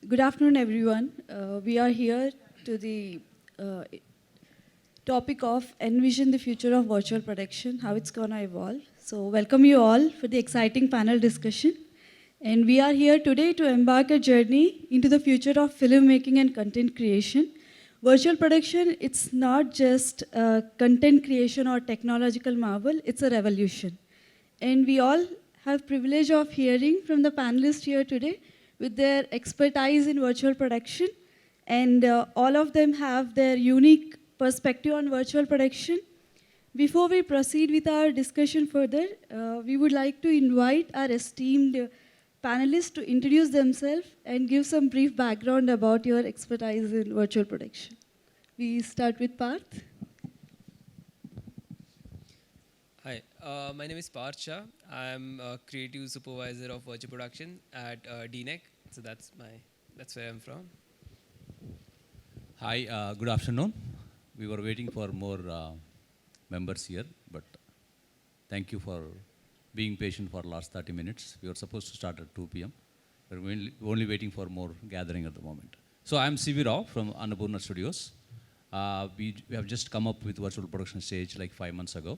Good afternoon, everyone. We are here to the topic of envision the future of virtual production, how it's gonna evolve. So welcome you all for the exciting panel discussion. And we are here today to embark a journey into the future of filmmaking and content creation. Virtual production, it's not just content creation or technological marvel, it's a revolution. And we all have privilege of hearing from the panelists here today with their expertise in virtual production. And all of them have their unique perspective on virtual production. Before we proceed with our discussion further, we would like to invite our esteemed panelists to introduce themselves and give some brief background about your expertise in virtual production. We start with Parth. Hi, my name is Parth Shah. I'm a creative supervisor of virtual production at DNEC. So that's where I'm from. Hi, good afternoon. We were waiting for more members here, but thank you for being patient for the last 30 minutes. We were supposed to start at 2 p.m. We're only waiting for more gathering at the moment. So I'm CV Rao from Annapurna Studios. We have just come up with virtual production stage like 5 months ago.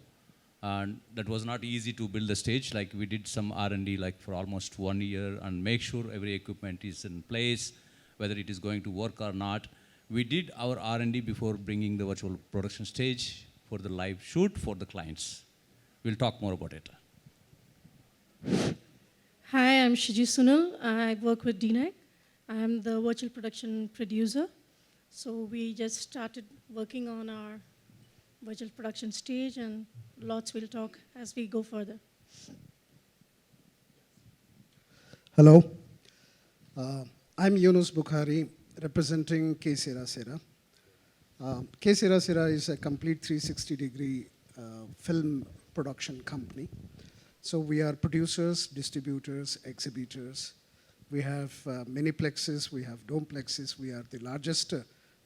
And that was not easy to build the stage. Like we did some R&D like for almost 1 year and make sure every equipment is in place, whether it is going to work or not. We did our R&D before bringing the virtual production stage for the live shoot for the clients. We'll talk more about it. Hi, I'm Shiji Sunil. I work with DNEC. I'm the virtual production producer. So we just started working on our virtual production stage, and lots we'll talk as we go further. Hello, I'm Yunus Bukhari, representing K Sera Sera. K Sera Sera is a complete 360-degree film production company. So we are producers, distributors, exhibitors. We have miniplexes, we have domeplexes. We are the largest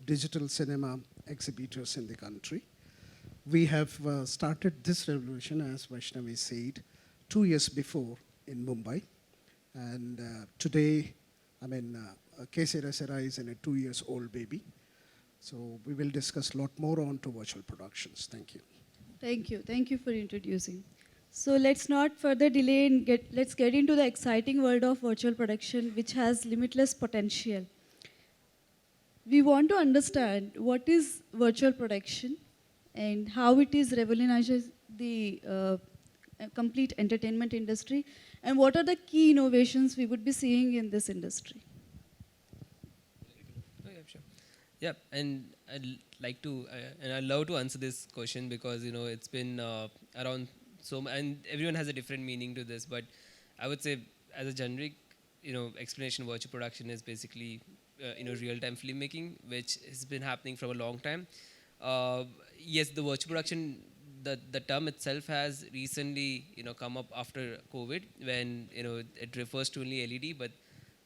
digital cinema exhibitors in the country. We have started this revolution, as Vaishnavi said, 2 years before in Mumbai. And today, K Sera Sera is in a 2-year-old baby. So we will discuss a lot more on to virtual productions. Thank you. Thank you. Thank you for introducing. So let's not further delay and let's get into the exciting world of virtual production, which has limitless potential. We want to understand what is virtual production and how it is revolutionizing the complete entertainment industry, and what are the key innovations we would be seeing in this industry. Oh, yeah, sure. Yeah, and I'd like to, and I'd love to answer this question because it's been around and everyone has a different meaning to this. But I would say, as a generic, explanation, virtual production is basically real-time filmmaking, which has been happening for a long time. Yes, the virtual production, the term itself has recently, come up after COVID when, it refers to only LED, but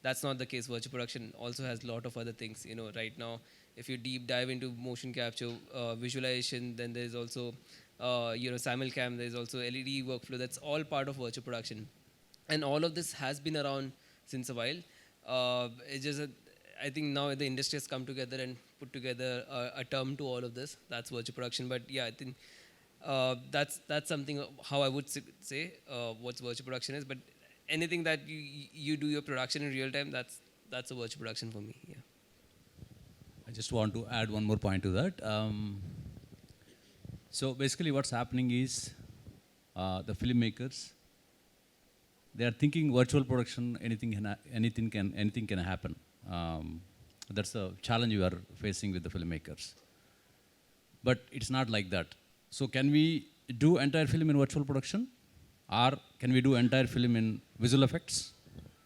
that's not the case. Virtual production also has a lot of other things. Right now, if you deep dive into motion capture, visualization, then there's also, simulcam, there's also LED workflow. That's all part of virtual production. And all of this has been around since a while. It's just I think now the industry has come together and put together a term to all of this. That's virtual production. But yeah, I think that's something how I would say what virtual production is. But anything that you do your production in real time, that's a virtual production for me. Yeah. I just want to add one more point to that. So basically what's happening is the filmmakers, they are thinking virtual production, anything can happen. That's the challenge we are facing with the filmmakers. But it's not like that. So can we do entire film in virtual production? Or can we do entire film in visual effects?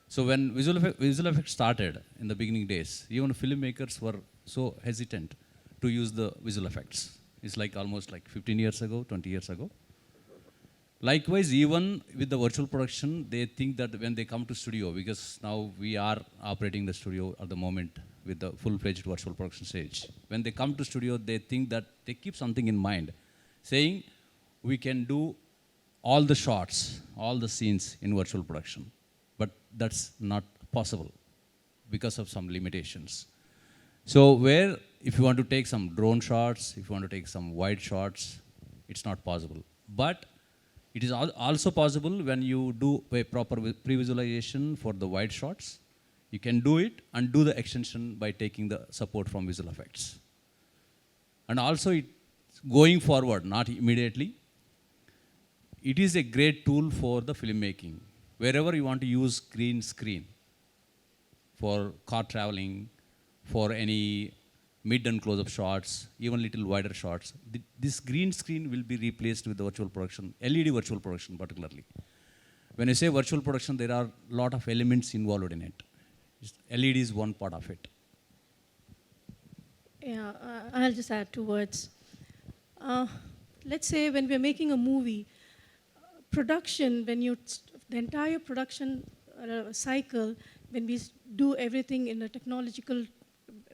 So when visual effects started in the beginning days, even filmmakers were so hesitant to use the visual effects. It's like almost like 15 years ago, 20 years ago. Likewise, even with the virtual production, they think that when they come to studio, because now we are operating the studio at the moment with the full-fledged virtual production stage. When they come to studio, they think that they keep something in mind, saying we can do all the shots, all the scenes in virtual production. But that's not possible. because of some limitations. So where if you want to take some drone shots, if you want to take some wide shots, it's not possible. But it is also possible when you do a proper pre-visualization for the wide shots. You can do it and do the extension by taking the support from visual effects. And also it, going forward, not immediately, it is a great tool for the filmmaking. Wherever you want to use green screen for car traveling, for any mid and close-up shots, even little wider shots, this green screen will be replaced with the virtual production, LED virtual production particularly. When I say virtual production, there are a lot of elements involved in it. LED is one part of it. Yeah, I'll just add 2 words. Let's say when we're making a movie, production, the entire production cycle, when we do everything in a technological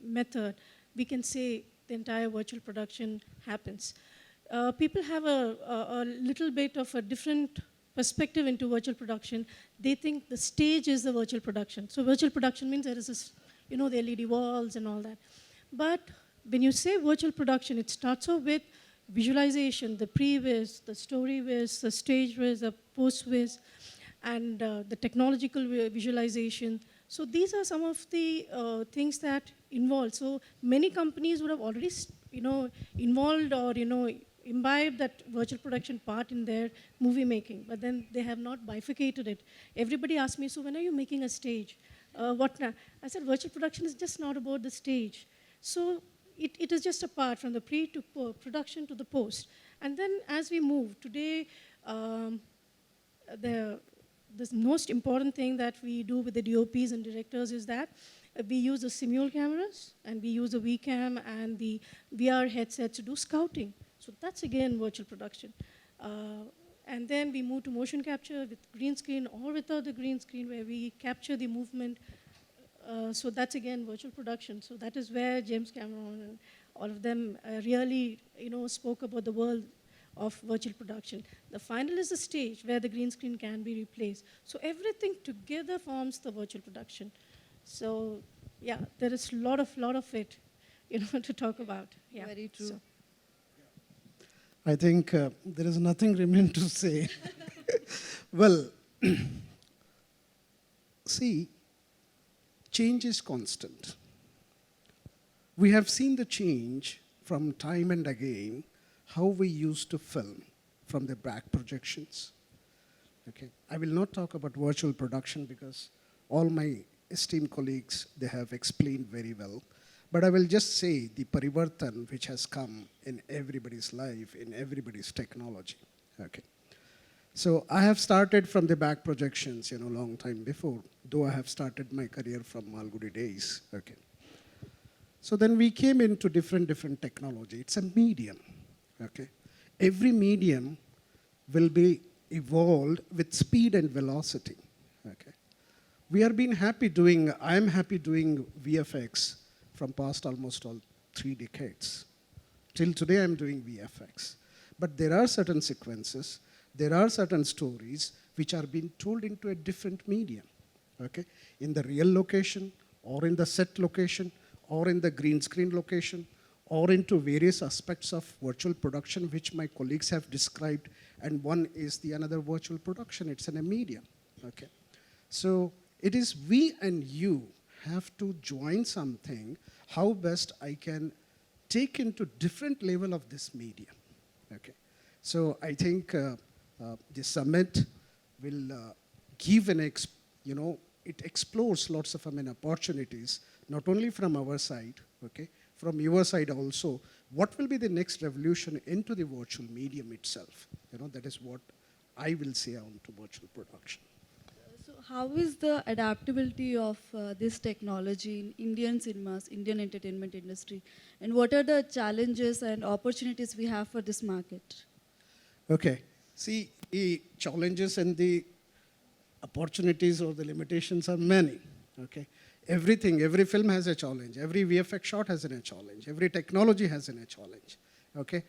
method, we can say the entire virtual production happens. People have a little bit of a different perspective into virtual production. They think the stage is the virtual production. So virtual production means there is this, the LED walls and all that. But when you say virtual production, it starts off with visualization, the pre-viz, the story viz, the stage viz, the post-viz, and the technological visualization. So these are some of the things that involve. So many companies would have already, involved or, imbibed that virtual production part in their movie making, but then they have not bifurcated it. Everybody asks me, so when are you making a stage? What now? I said, virtual production is just not about the stage. So it is just a part from the pre to production to the post. And then as we move, today, the most important thing that we do with the DOPs and directors is that we use the simul cameras and we use the VCam and the VR headsets to do scouting. So that's again virtual production. And then we move to motion capture with green screen or without the green screen where we capture the movement. So that's again virtual production. So that is where James Cameron and all of them really spoke about the world of virtual production. The final is the stage where the green screen can be replaced. So everything together forms the virtual production. So yeah, there is a lot of it, to talk about. Yeah. Very true. So. I think there is nothing remain to say. Well, see, change is constant. We have seen the change from time and again, how we used to film from the back projections. Okay, I will not talk about virtual production because all my esteemed colleagues, they have explained very well. But I will just say the parivartan which has come in everybody's life, in everybody's technology. Okay. So I have started from the back projections, long time before, though I have started my career from Malgudi days. Okay. So then we came into different technology. It's a medium. Okay. Every medium will be evolved with speed and velocity. Okay. I am happy doing VFX from past almost all 3 decades. Till today I'm doing VFX. But there are certain sequences, there are certain stories which are being told into a different medium. Okay? In the real location, or in the set location, or in the green screen location, or into various aspects of virtual production which my colleagues have described, and one is the another virtual production, it's in a medium. Okay? So it is we and you have to join something, how best I can take into different level of this medium. Okay. So I think the summit will give it explores lots of opportunities, not only from our side, okay, from your side also. What will be the next revolution into the virtual medium itself? That is what I will say on to virtual production. So how is the adaptability of this technology in Indian cinemas, Indian entertainment industry? And what are the challenges and opportunities we have for this market? Okay. See, the challenges and the opportunities or the limitations are many. Okay. Every film has a challenge. Every VFX shot has a challenge. Every technology has a challenge. Okay.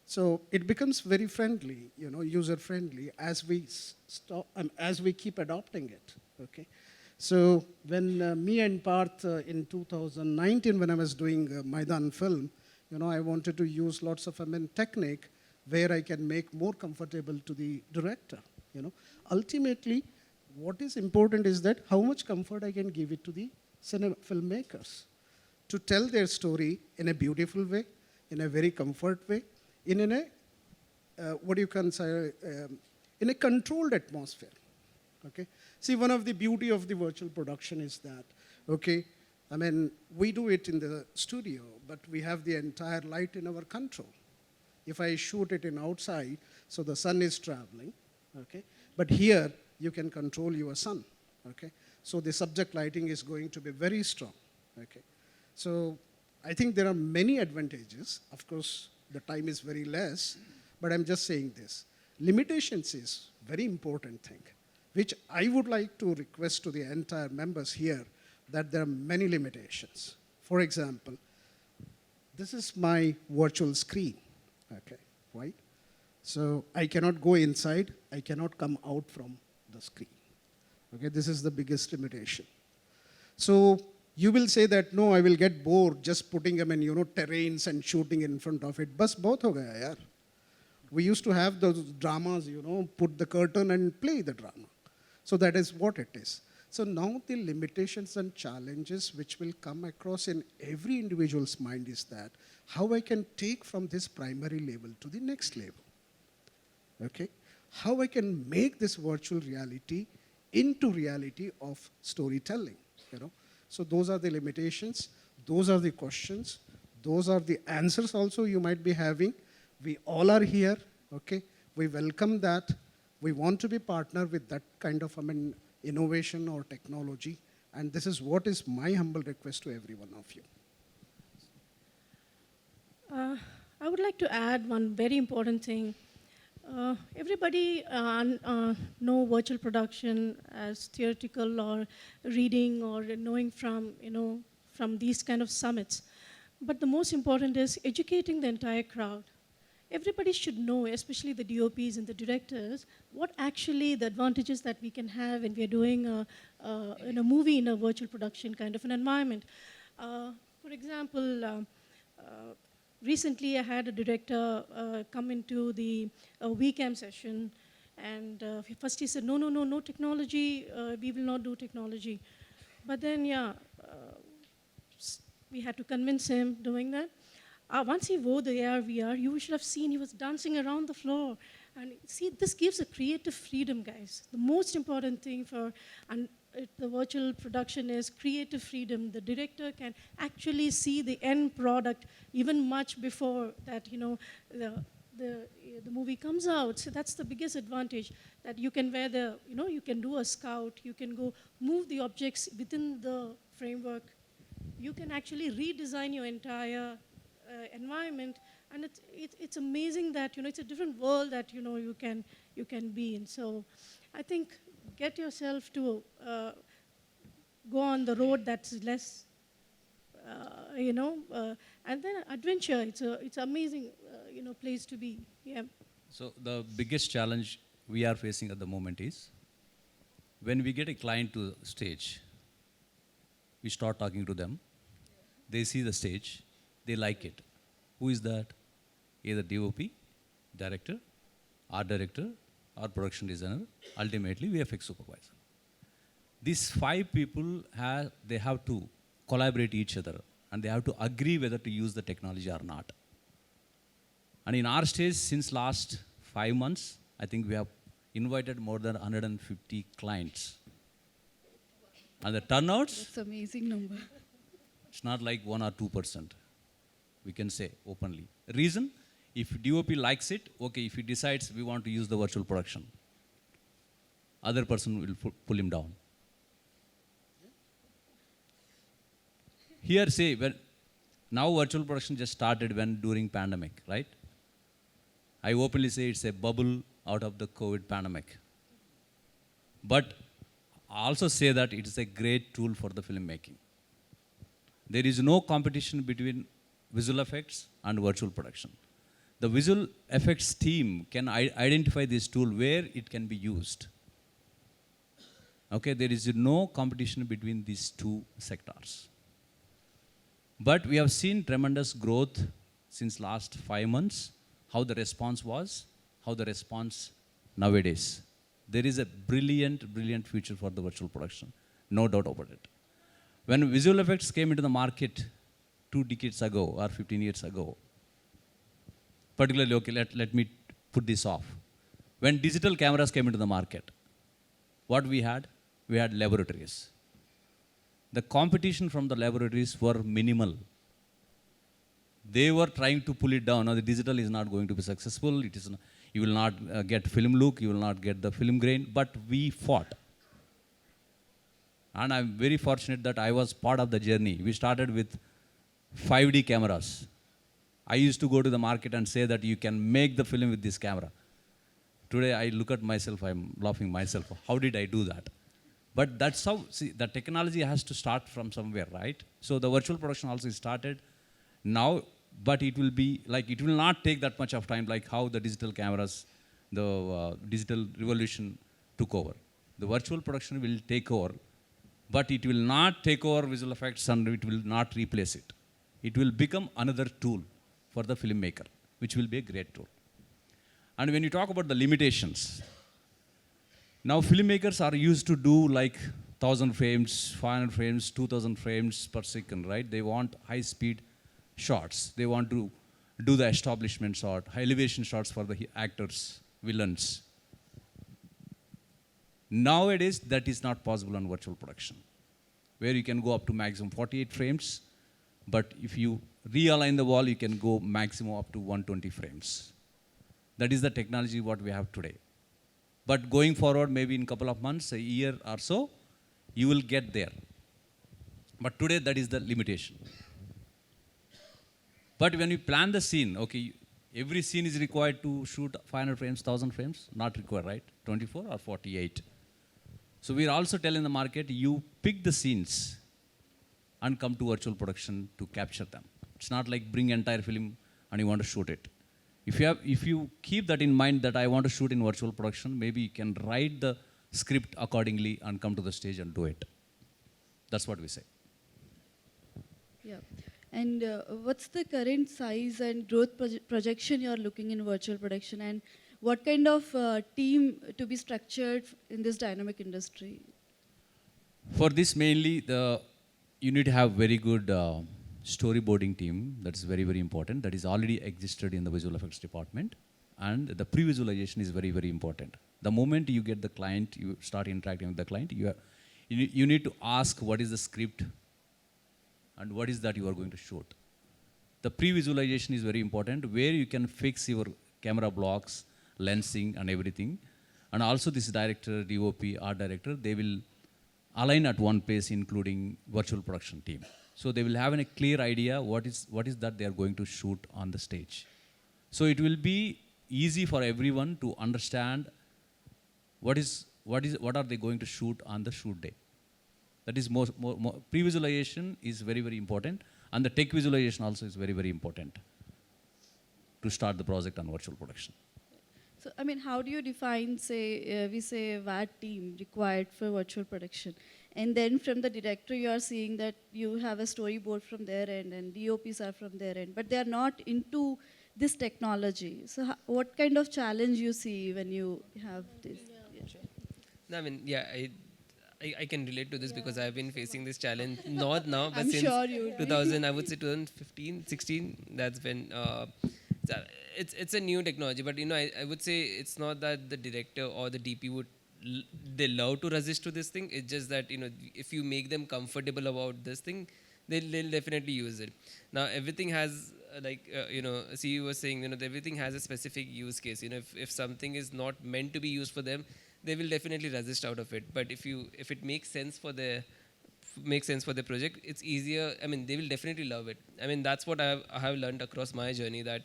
So it becomes very friendly, user friendly as we keep adopting it. Okay. So when me and Parth in 2019, when I was doing Maidan film, I wanted to use lots of technique where I can make more comfortable to the director. Ultimately, what is important is that how much comfort I can give it to the filmmakers to tell their story in a beautiful way, in a very comfort way, in a what you can say, in a controlled atmosphere. Okay. See, one of the beauty of the virtual production is that, okay, we do it in the studio, but we have the entire light in our control. If I shoot it in outside, so the sun is traveling, okay, but here you can control your sun, okay. So the subject lighting is going to be very strong, okay. So I think there are many advantages. Of course, the time is very less, but I'm just saying this. Limitations is very important thing, which I would like to request to the entire members here that there are many limitations. For example, this is my virtual screen, okay, right? So I cannot go inside, I cannot come out from the screen. Okay, this is the biggest limitation. So you will say that, no, I will get bored just putting them in, terrains and shooting in front of it. Bas bahut ho gaya yaar. We used to have those dramas, put the curtain and play the drama. So that is what it is. So now the limitations and challenges which will come across in every individual's mind is that how I can take from this primary level to the next level. Okay? How I can make this virtual reality into reality of storytelling. So those are the limitations, those are the questions, those are the answers also you might be having. We all are here, okay? We welcome that. We want to be partner with that kind of innovation or technology. And this is what is my humble request to every one of you. I would like to add one very important thing. Everybody know virtual production as theoretical or reading or knowing from, from these kind of summits. But the most important is educating the entire crowd. Everybody should know, especially the DOPs and the directors, what actually the advantages that we can have when we are doing a movie in a virtual production kind of an environment. For example, recently I had a director come into the VCAM session, and first he said, no technology, we will not do technology. But then, we had to convince him doing that. Once he wore the AR, VR, you should have seen he was dancing around the floor. And see, this gives a creative freedom, guys. The most important thing for the virtual production is creative freedom. The director can actually see the end product even much before that, the movie comes out. So that's the biggest advantage, that you can wear you can do a scout, you can go move the objects within the framework. You can actually redesign your entire environment, and it's amazing that it's a different world that you can be in. So I think get yourself to go on the road that's less, and then adventure. It's amazing, place to be. Yeah. So the biggest challenge we are facing at the moment is when we get a client to stage, we start talking to them. They see the stage, they like it. Who is that? Either DOP, director, art director, or production designer, ultimately VFX supervisor. These 5 people have to collaborate each other, and they have to agree whether to use the technology or not. And in our stage, since last 5 months, I think we have invited more than 150 clients. And the turnouts, That's an amazing number. it's not like 1 or 2%. We can say openly. Reason, if DOP likes it, okay, if he decides we want to use the virtual production, other person will pull him down. Here say, now virtual production just started during pandemic, right? I openly say it's a bubble out of the COVID pandemic. But I also say that it is a great tool for the filmmaking. There is no competition between visual effects and virtual production. The visual effects team can identify this tool where it can be used. Okay, there is no competition between these two sectors. But we have seen tremendous growth since last 5 months, how the response was, how the response nowadays. There is a brilliant, brilliant future for the virtual production, no doubt about it. When visual effects came into the market 2 decades ago or 15 years ago, particularly, okay, let me put this off. When digital cameras came into the market, what we had? We had laboratories. The competition from the laboratories were minimal. They were trying to pull it down. Now the digital is not going to be successful. It is, you will not get film look, you will not get the film grain, but we fought. And I'm very fortunate that I was part of the journey. We started with 5D cameras. I used to go to the market and say that you can make the film with this camera. Today I look at myself, I'm laughing myself. How did I do that? But that's how, see, the technology has to start from somewhere, right? So the virtual production also started now, but it will be like, it will not take that much of time like how the digital cameras, the digital revolution took over. The virtual production will take over, but it will not take over visual effects and it will not replace it. It will become another tool for the filmmaker, which will be a great tool. And when you talk about the limitations, now filmmakers are used to do like 1,000 frames, 500 frames, 2,000 frames per second, right? They want high speed shots. They want to do the establishment shot, high elevation shots for the actors, villains. Nowadays, that is not possible on virtual production, where you can go up to maximum 48 frames, but if you realign the wall, you can go maximum up to 120 frames. That is the technology what we have today. But going forward, maybe in a couple of months, a year or so, you will get there. But today, that is the limitation. But when you plan the scene, okay, every scene is required to shoot 500 frames, 1,000 frames? Not required, right? 24 or 48. So we are also telling the market, you pick the scenes and come to virtual production to capture them. It's not like bring entire film and you want to shoot it. If you keep that in mind that I want to shoot in virtual production, maybe you can write the script accordingly and come to the stage and do it. That's what we say. Yeah. And what's the current size and growth projection you're looking in virtual production, and what kind of team to be structured in this dynamic industry? For this mainly, you need to have very good storyboarding team. That is very, very important. That is already existed in the visual effects department. And the pre-visualization is very, very important. The moment you get the client, you start interacting with the client, you need to ask what is the script and what is that you are going to shoot. The pre-visualization is very important, where you can fix your camera blocks, lensing and everything. And also this director, DOP, art director, they will align at one place, including virtual production team. So they will have a clear idea what is that they are going to shoot on the stage. So it will be easy for everyone to understand what are they going to shoot on the shoot day. That is more pre-visualization is very, very important, and the tech visualization also is very, very important to start the project on virtual production. So, I mean, how do you define, say, we say VAD team required for virtual production? And then from the director, you are seeing that you have a storyboard from their end and DOPs are from their end, but they are not into this technology. So what kind of challenge you see when you have this? Yeah. Sure. No, I mean, yeah, I can relate to this because I've been facing this challenge, not now, but I'm since sure you 2000, I would say 2015, 16, that's when, it's a new technology, but I would say it's not that the director or the DP they love to resist to this thing. It's just that, if you make them comfortable about this thing, they'll definitely use it. Now, everything has, CEO was saying, everything has a specific use case. If something is not meant to be used for them, they will definitely resist out of it. But if it makes sense for the project, it's easier. I mean, they will definitely love it. I mean, that's what I have learned across my journey, that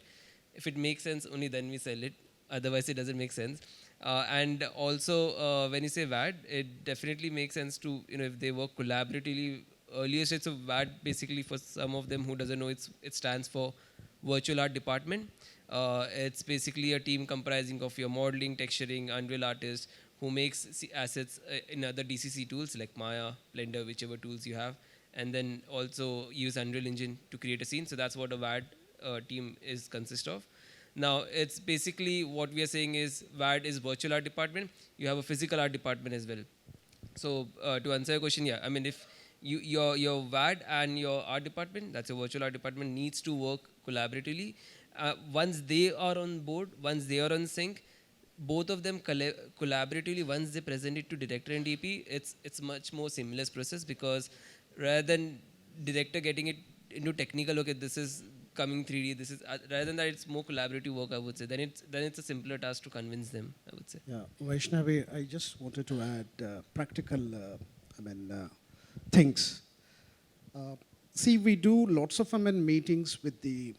if it makes sense, only then we sell it. Otherwise, it doesn't make sense. And also, when you say VAD, it definitely makes sense to, if they work collaboratively. Earlier stage of VAD, basically for some of them who doesn't know, it stands for Virtual Art Department. It's basically a team comprising of your modeling, texturing, Unreal artists, who makes assets in other DCC tools like Maya, Blender, whichever tools you have, and then also use Unreal Engine to create a scene. So that's what a VAD team is consist of. Now, it's basically what we are saying is VAD is virtual art department. You have a physical art department as well. So to answer your question, yeah, I mean, if your VAD and your art department, that's your virtual art department, needs to work collaboratively. Once they are on board, once they are on sync, both of them collaboratively, once they present it to director and DP, it's much more seamless process, because rather than director getting it into technical, okay, this is coming 3D, this is rather than that, it's more collaborative work, I would say. Then it's a simpler task to convince them, I would say. Yeah, Vaishnavi, I just wanted to add practical, things. See, we do lots of meetings with the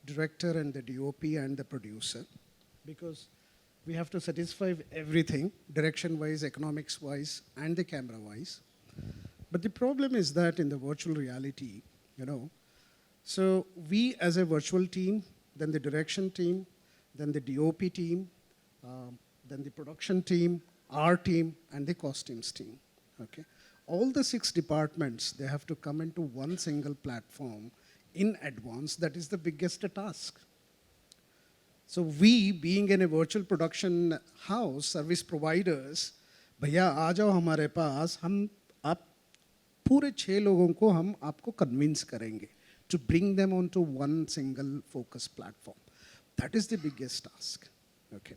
director and the DOP and the producer, because we have to satisfy everything, direction-wise, economics-wise, and the camera-wise. But the problem is that in the virtual reality, so we as a virtual team, then the direction team, then the DOP team, then the production team, our team, and the costumes team, okay? All the 6 departments, they have to come into one single platform in advance. That is the biggest task. So we, being in a virtual production house, service providers, भैया आ जाओ हमारे पास, हम आप पूरे 6 लोगों को हम आपको convince करेंगे to bring them onto one single focus platform. That is the biggest task. Okay.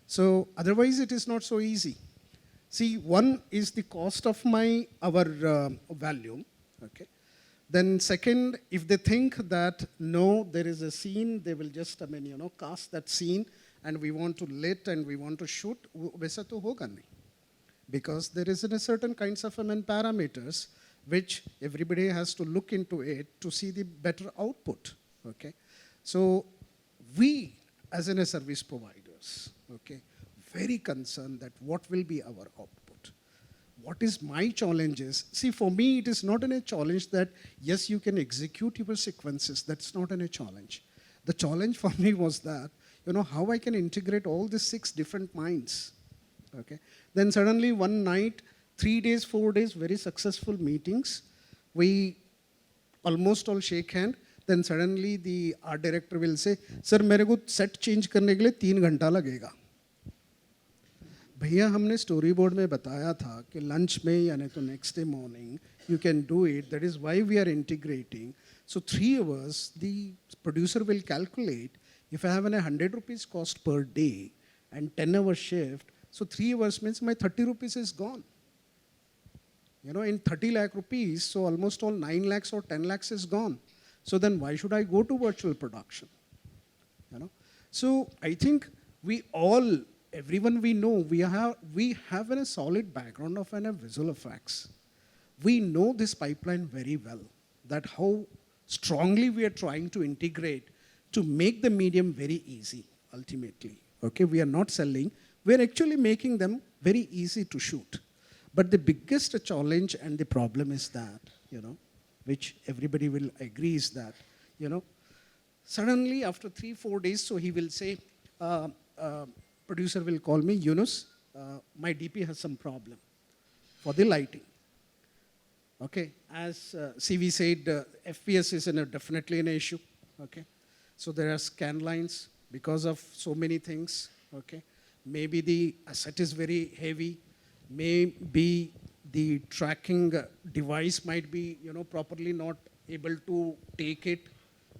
So otherwise it is not so easy. See, one is the cost of our volume. Okay. Then second, if they think that no, there is a scene, they will just cast that scene, and we want to lit and we want to shoot, वैसा तो होगा नहीं. Because there is a certain kinds of parameters which everybody has to look into it to see the better output. Okay. So we as a service providers, okay, very concerned that what will be our output. What is my challenges? See, for me, it is not a challenge that, yes, you can execute your sequences. That's not a challenge. The challenge for me was that, how I can integrate all the 6 different minds. Okay. Then suddenly one night, 3 days, 4 days, very successful meetings. We almost all shake hand. Then suddenly the art director will say, sir, मेरे को set change करने के लिए 3 घंटा लगेगा. भैया हमने story board में बताया था कि लंच में यानी तो next day morning you can do it. That is why we are integrating. So 3 hours the producer will calculate, if I have an 100 rupees cost per day and 10-hour shift, so 3 hours means my 30 rupees is gone. In 30 lakh rupees, so almost all 9 lakhs or 10 lakhs is gone. So then why should I go to virtual production? So I think we all, everyone we know, we have a solid background of visual effects. We know this pipeline very well, that how strongly we are trying to integrate to make the medium very easy, ultimately. Okay, we are not selling, we are actually making them very easy to shoot. But the biggest challenge and the problem is that, which everybody will agree is that, suddenly after 3-4 days, so he will say, producer will call me, Yunus, my DP has some problem for the lighting. Okay, as CV said, FPS is definitely an issue. Okay, so there are scan lines because of so many things. Okay, maybe the asset is very heavy. Maybe the tracking device might be, properly not able to take it.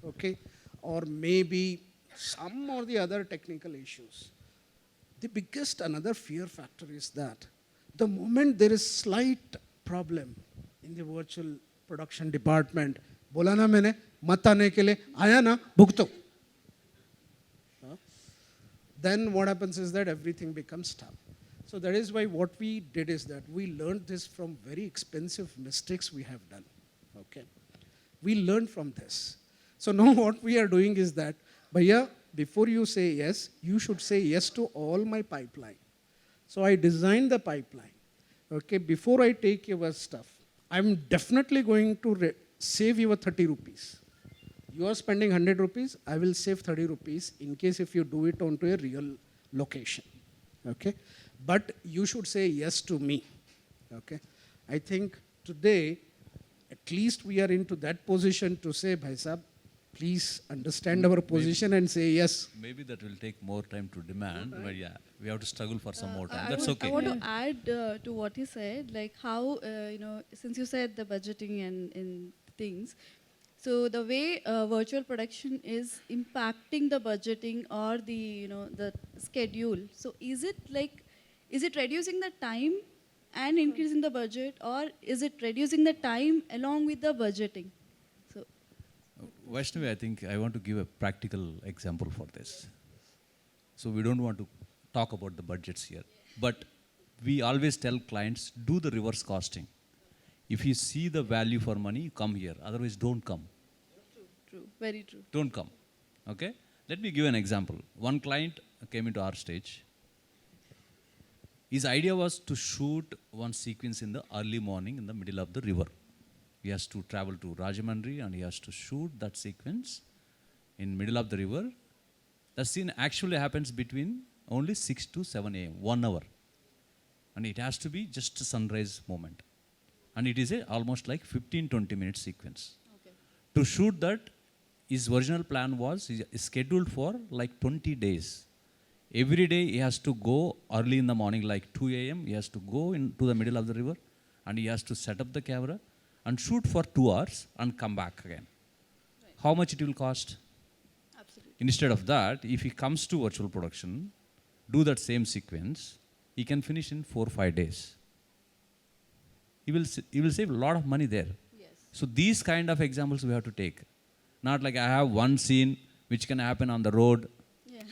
Okay, or maybe some or the other technical issues. The biggest another fear factor is that the moment there is slight problem in the virtual production department, बोला ना मैंने मत आने के लिए आया ना भुगतो. Then what happens is that everything becomes tough. So that is why what we did is that we learned this from very expensive mistakes we have done. Okay, we learned from this. So now what we are doing is that, Bhaiya, before you say yes, you should say yes to all my pipeline. So I designed the pipeline. Okay, before I take your stuff, I'm definitely going to save you 30 rupees. You are spending 100 rupees, I will save 30 rupees in case if you do it onto a real location. Okay, but you should say yes to me. Okay? I think today, at least we are into that position to say, Bhai Sahab, please understand our position and say yes. Maybe that will take more time to demand, but yeah, we have to struggle for some more time. I That's want- okay. I want to add to what he said, like how, since you said the budgeting and things, so the way virtual production is impacting the budgeting or the schedule. So is it reducing the time and increasing the budget, or is it reducing the time along with the budgeting? So Vaishnavi, I think I want to give a practical example for this. So we don't want to talk about the budgets here, but we always tell clients, do the reverse costing. If you see the value for money, come here. Otherwise, don't come. true, very true. Don't come. Okay? Let me give an example. One client came into our stage. His idea was to shoot one sequence in the early morning in the middle of the river. He has to travel to Rajahmundry and he has to shoot that sequence in middle of the river. The scene actually happens between only 6 to 7 a.m., 1 hour. And it has to be just a sunrise moment. And it is almost like 15-20 minute sequence. Okay. To shoot that, his original plan was scheduled for like 20 days. Every day he has to go early in the morning, like 2 a.m. He has to go into the middle of the river and he has to set up the camera and shoot for 2 hours and come back again. Right. How much it will cost? Absolutely. Instead of that, if he comes to virtual production, do that same sequence, he can finish in 4 or 5 days. He will save a lot of money there. Yes. So these kind of examples we have to take. Not like I have one scene which can happen on the road. Yeah.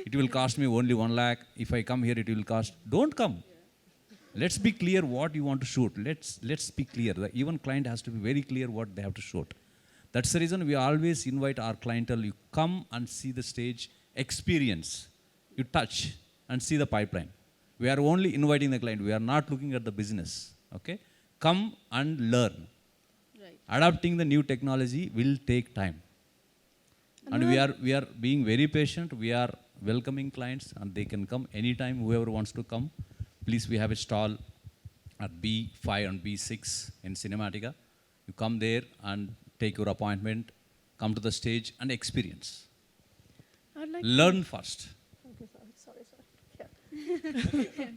It will cost me only 1 lakh. If I come here, it will cost. Don't come. Yeah. Let's be clear what you want to shoot. Let's be clear. Even client has to be very clear what they have to shoot. That's the reason we always invite our clientele. You come and see the stage, experience. You touch and see the pipeline. We are only inviting the client. We are not looking at the business. Okay? Come and learn. Right. Adapting the new technology will take time. And we are being very patient. We are welcoming clients and they can come anytime, whoever wants to come. Please, we have a stall at B5 and B6 in Cinematica. You come there and take your appointment, come to the stage and experience. I'd like Learn first. Okay, sorry. Yeah.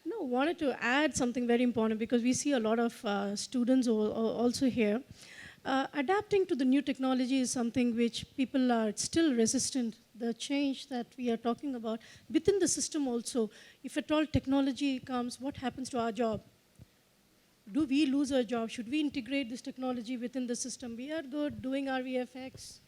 No, wanted to add something very important because we see a lot of students also here. Adapting to the new technology is something which people are still resistant. The change that we are talking about within the system also. If at all technology comes, what happens to our job? Do we lose our job? Should we integrate this technology within the system? We are good doing our VFX.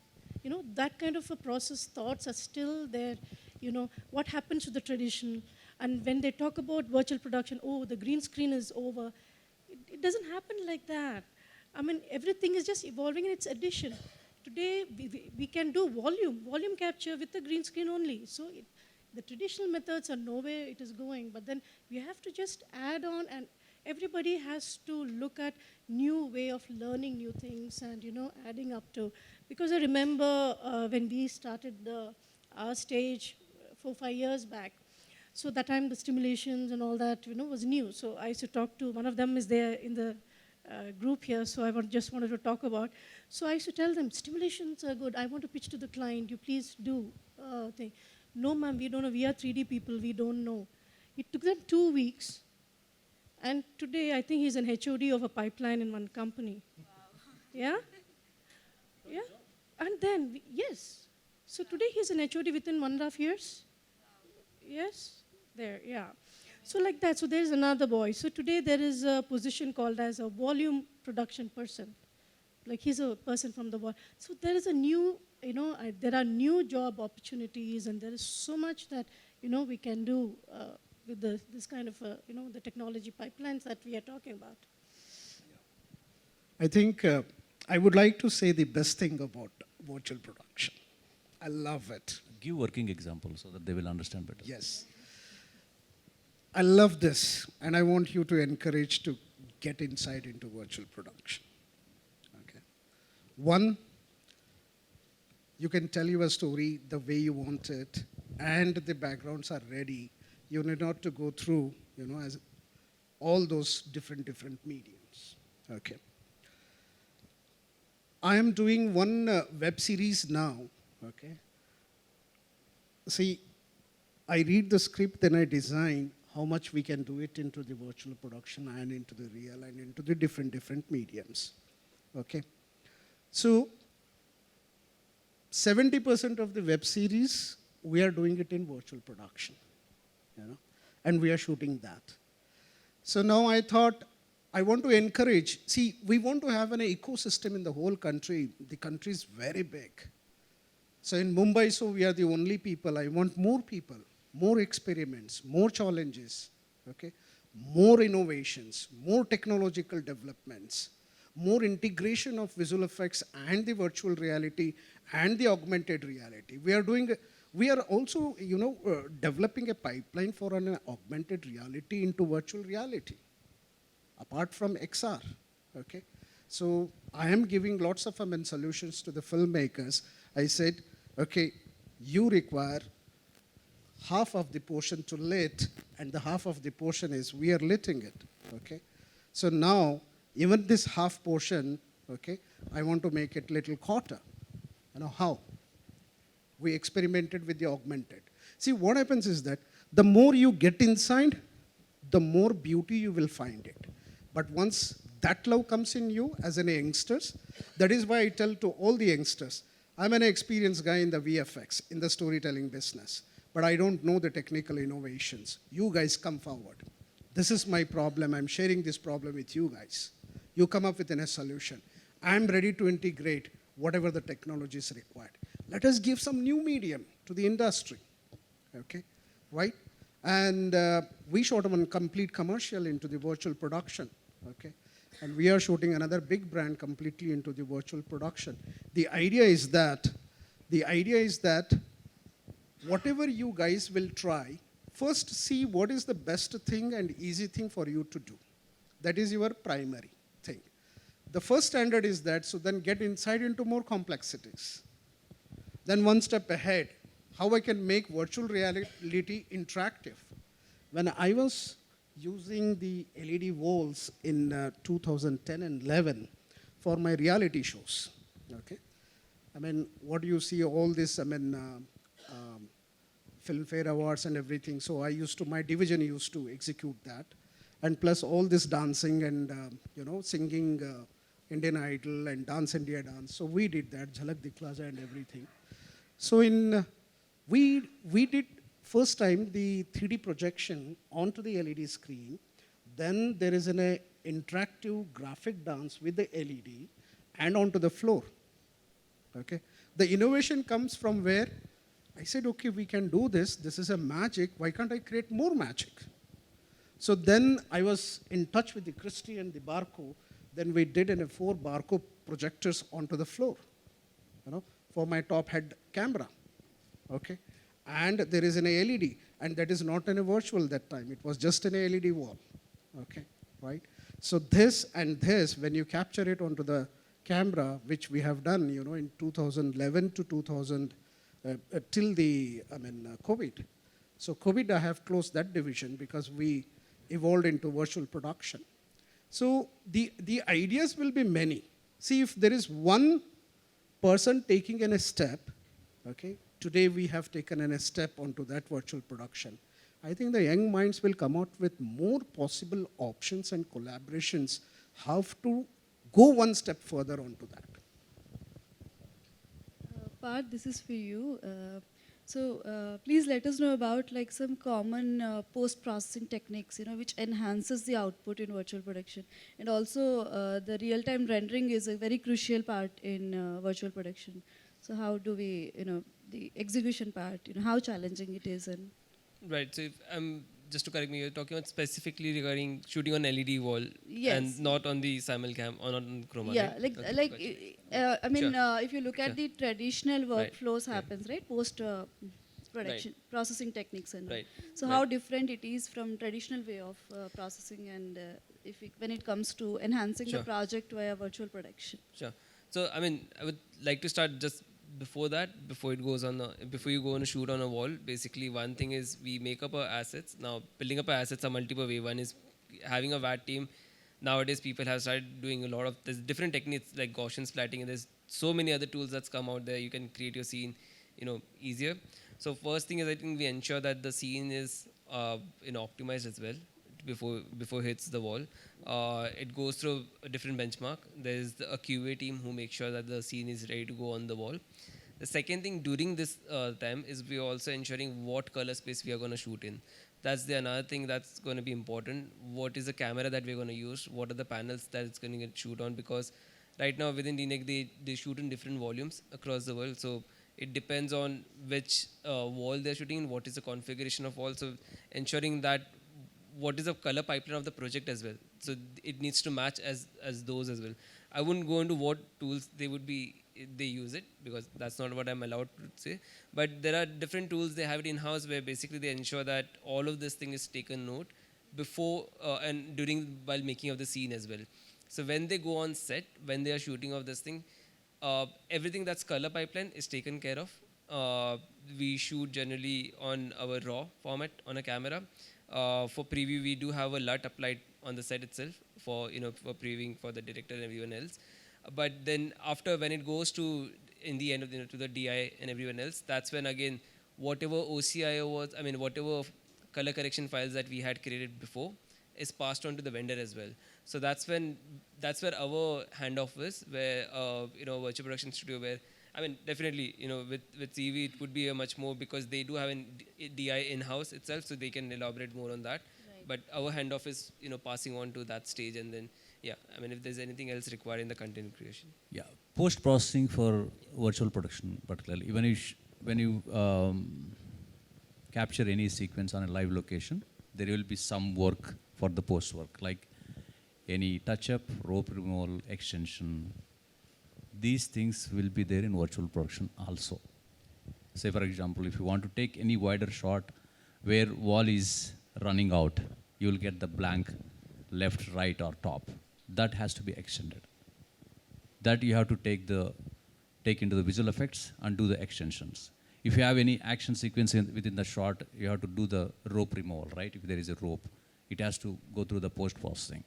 You know, that kind of a process, thoughts are still there. You know, what happens to the tradition? And when they talk about virtual production, oh, the green screen is over. It doesn't happen like that. I mean, everything is just evolving in its addition. Today, we can do volume capture with the green screen only. So the traditional methods are nowhere it is going. But then we have to just add on, and everybody has to look at new way of learning new things and, you know, adding up to. Because I remember when we started our stage 4 or 5 years back, so that time the stimulations and all that, you know, was new. So I used to talk to, one of them is there in the group here, so I just wanted to talk about. So I used to tell them, stimulations are good. I want to pitch to the client. You please do thing. No, ma'am, we don't know. We are 3D people. We don't know. It took them 2 weeks. And today, I think he's an HOD of a pipeline in one company. Wow. Yeah? Yeah? And then, yes. So today, he's an HOD within 1.5 years. Yes? There, yeah. So like that, so there's another boy. So today there is a position called as a volume production person. Like he's a person from the world. So there is a new, you know, there are new job opportunities and there is so much that, you know, we can do with this kind of, you know, the technology pipelines that we are talking about. I think I would like to say the best thing about virtual production. I love it. Give working examples so that they will understand better. Yes. I love this, and I want you to encourage to get inside into virtual production. Okay. One, you can tell your story the way you want it, and the backgrounds are ready. You need not to go through, as all those different mediums. Okay. I am doing one web series now. Okay. See, I read the script, then I design how much we can do it into the virtual production and into the real and into the different mediums. Okay. So 70% of the web series, we are doing it in virtual production, and we are shooting that. So now I thought, I want to encourage, see, we want to have an ecosystem in the whole country. The country is very big. So in Mumbai, so we are the only people. I want more people, more experiments, more challenges, okay? More innovations, more technological developments, more integration of visual effects and the virtual reality and the augmented reality. We are also, developing a pipeline for an augmented reality into virtual reality, apart from XR, okay? So I am giving lots of solutions to the filmmakers. I said, okay, you require half of the portion to lit, and the half of the portion is we are lighting it, okay? So now, even this half portion, okay, I want to make it little quarter. How? We experimented with the augmented. See, what happens is that the more you get inside, the more beauty you will find it. But once that love comes in you as an youngsters, that is why I tell to all the youngsters, I'm an experienced guy in the VFX, in the storytelling business, but I don't know the technical innovations. You guys come forward. This is my problem. I'm sharing this problem with you guys. You come up with a solution. I'm ready to integrate whatever the technology is required. Let us give some new medium to the industry, okay, right? And we shot one complete commercial into the virtual production, okay? And we are shooting another big brand completely into the virtual production. The idea is that whatever you guys will try, first see what is the best thing and easy thing for you to do. That is your primary thing. The first standard is that, so then get inside into more complexities. Then one step ahead, how I can make virtual reality interactive. When I was using the LED walls in 2010 and 11 for my reality shows, okay? I mean, what do you see, all this, Filmfare Awards and everything. So my division used to execute that. And plus all this dancing and, singing Indian Idol and Dance India Dance. So we did that, Jhalak Dikhla Jai and everything. So we did first time the 3D projection onto the LED screen. Then there is an interactive graphic dance with the LED and onto the floor. Okay. The innovation comes from where I said, okay, we can do this. This is a magic. Why can't I create more magic? So then I was in touch with the Christie and the Barco. Then we did 4 Barco projectors onto the floor, for my top head camera, okay? And there is an LED, and that is not in a virtual that time. It was just an LED wall, okay, right? So this and this, when you capture it onto the camera, which we have done, in 2011 to 2000, till the, COVID. So COVID, I have closed that division because we evolved into virtual production. So the ideas will be many. See, if there is one person taking a step, okay, today we have taken a step onto that virtual production. I think the young minds will come out with more possible options and collaborations, how to go one step further onto that. Parth, this is for you. Please let us know about some common post-processing techniques, which enhances the output in virtual production. And also the real-time rendering is a very crucial part in virtual production. So how do we, the execution part, how challenging it is? And Right. So if just to correct me, you're talking about specifically regarding shooting on LED wall, yes, and not on the simulcam or not on chroma. yeah, right? Okay, gotcha. if you look at the traditional workflows happens, right, post production processing techniques and all. Right. So how different it is from traditional way of processing, and when it comes to enhancing the project via virtual production. Sure. So I would like to start just before that, before you go on a shoot on a wall, basically one thing is we make up our assets. Now, building up our assets are multiple way. One is having a VAT team. Nowadays, people have started doing a lot of, there's different techniques like Gaussian splatting, and there's so many other tools that's come out there. You can create your scene, easier. So first thing is, I think we ensure that the scene is, optimized as well before it hits the wall. It goes through a different benchmark. There's a QA team who makes sure that the scene is ready to go on the wall. The second thing during this time is we're also ensuring what color space we are going to shoot in. That's another thing that's going to be important. What is the camera that we're going to use? What are the panels that it's going to get shoot on? Because right now within DNEG, they shoot in different volumes across the world. So it depends on which wall they're shooting in, what is the configuration of wall. So ensuring that what is the color pipeline of the project as well. So it needs to match as those as well. I wouldn't go into what tools they use it, because that's not what I'm allowed to say. But there are different tools, they have it in-house, where basically they ensure that all of this thing is taken note before and during while making of the scene as well. So when they go on set, when they are shooting of this thing, everything that's color pipeline is taken care of. We shoot generally on our RAW format on a camera. For preview, we do have a LUT applied on the set itself for previewing for the director and everyone else. But then after, when it goes to in the end of to the DI and everyone else, that's when again whatever OCI was, whatever color correction files that we had created before is passed on to the vendor as well. So that's where our handoff is, where virtual production studio, where definitely, with CV, it would be a much more, because they do have a DI in-house itself, so they can elaborate more on that. Right. But our handoff is, passing on to that stage, and then, if there's anything else required in the content creation. Yeah, post-processing for virtual production, particularly, when you capture any sequence on a live location, there will be some work for the post-work, like any touch-up, rope removal, extension. These things will be there in virtual production also. Say, for example, if you want to take any wider shot where wall is running out, you will get the blank left, right, or top. That has to be extended. That you have to take into the visual effects and do the extensions. If you have any action sequence within the shot, you have to do the rope removal, right? If there is a rope, it has to go through the post-processing.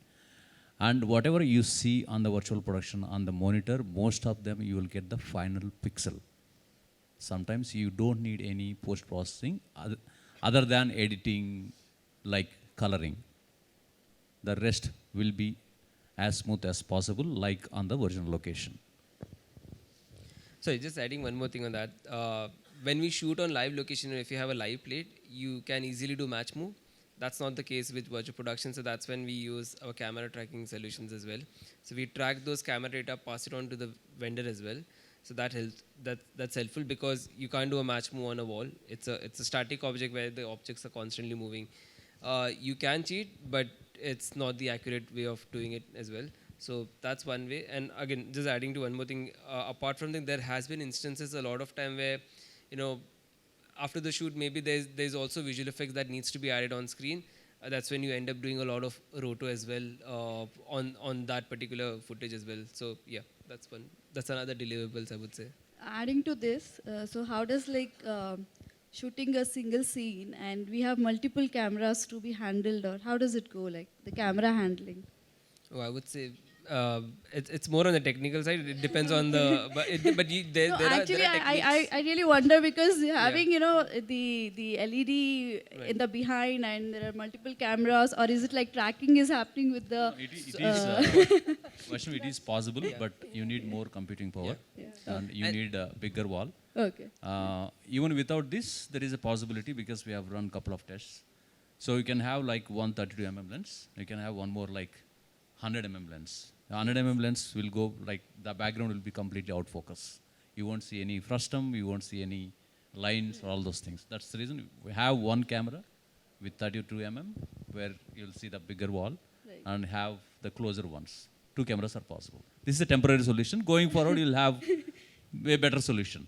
And whatever you see on the virtual production on the monitor, most of them you will get the final pixel. Sometimes you don't need any post-processing other than editing, like coloring. The rest will be as smooth as possible, like on the original location. So just adding one more thing on that. When we shoot on live location, if you have a live plate, you can easily do match move. That's not the case with virtual production, so that's when we use our camera tracking solutions as well. So we track those camera data, pass it on to the vendor as well. So that helps. That's helpful, because you can't do a match move on a wall. It's a static object where the objects are constantly moving. You can cheat, but it's not the accurate way of doing it as well. So that's one way. And again, just adding to one more thing, apart from that, there has been instances a lot of time where, after the shoot, maybe there's also visual effects that needs to be added on screen. That's when you end up doing a lot of roto as well on that particular footage as well. So yeah, that's another deliverables, I would say. Adding to this, so how does shooting a single scene and we have multiple cameras to be handled, or how does it go, like the camera handling? Oh, I would say it's more on the technical side. It depends on the, I really wonder, because having the LED in the behind, and there are multiple cameras, or is it like tracking is happening with the? It is possible, but you need more computing power, and you need a bigger wall. Okay. Even without this, there is a possibility, because we have run a couple of tests. So you can have like 132 mm lens. You can have one more like 100 mm lens. The 100 mm lens will go, like the background will be completely out focus. You won't see any frustum, you won't see any lines or all those things. That's the reason we have one camera with 32 mm where you'll see the bigger wall, and have the closer ones. Two cameras are possible. This is a temporary solution. Going forward, you'll have a better solution.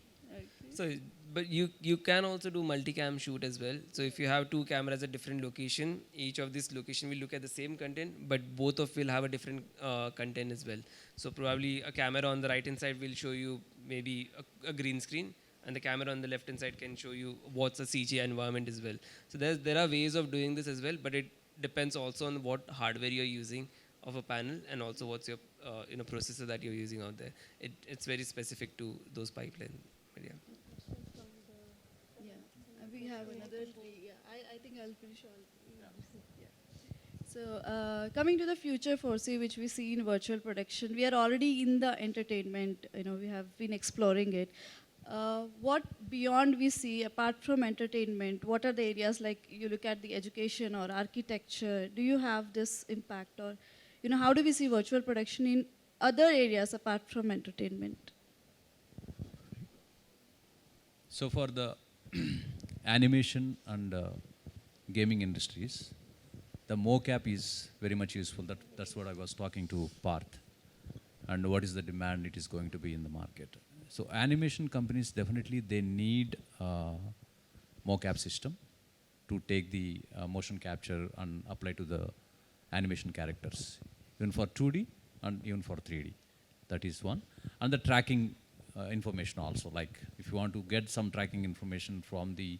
So but you can also do multicam shoot as well. So if you have two cameras at different location, each of this location will look at the same content, but both of will have a different content as well. So probably a camera on the right hand side will show you maybe a green screen, and the camera on the left hand side can show you what's a CGI environment as well. So there are ways of doing this as well, but it depends also on what hardware you're using of a panel, and also what's your processor that you're using out there. It's very specific to those pipeline. But yeah. Yeah, we have another three. Yeah, I think I'll finish all. Yeah. So coming to the future foresee, which we see in virtual production, we are already in the entertainment. We have been exploring it. What beyond we see apart from entertainment? What are the areas, like you look at the education or architecture? Do you have this impact, or how do we see virtual production in other areas apart from entertainment? So for the animation and gaming industries, the mocap is very much useful. That's what I was talking to Parth. And what is the demand it is going to be in the market. So animation companies, definitely they need mocap system to take the motion capture and apply to the animation characters, even for 2D and even for 3D. That is one. And the tracking information also, like if you want to get some tracking information from the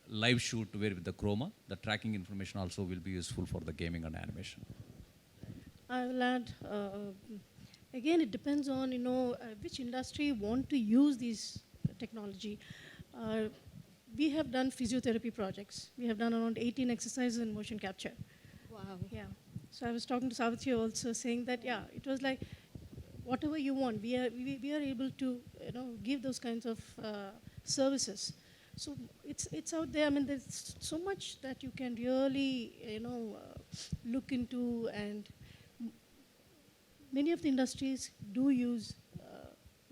live shoot where with the chroma, the tracking information also will be useful for the gaming and animation. I will add, again, it depends on which industry want to use this technology. We have done physiotherapy projects. We have done around 18 exercises in motion capture. Wow. Yeah. So I was talking to Savitri also, saying that it was like whatever you want, we are able to give those kinds of services. So it's out there. I mean, there's so much that you can really look into, and many of the industries do use.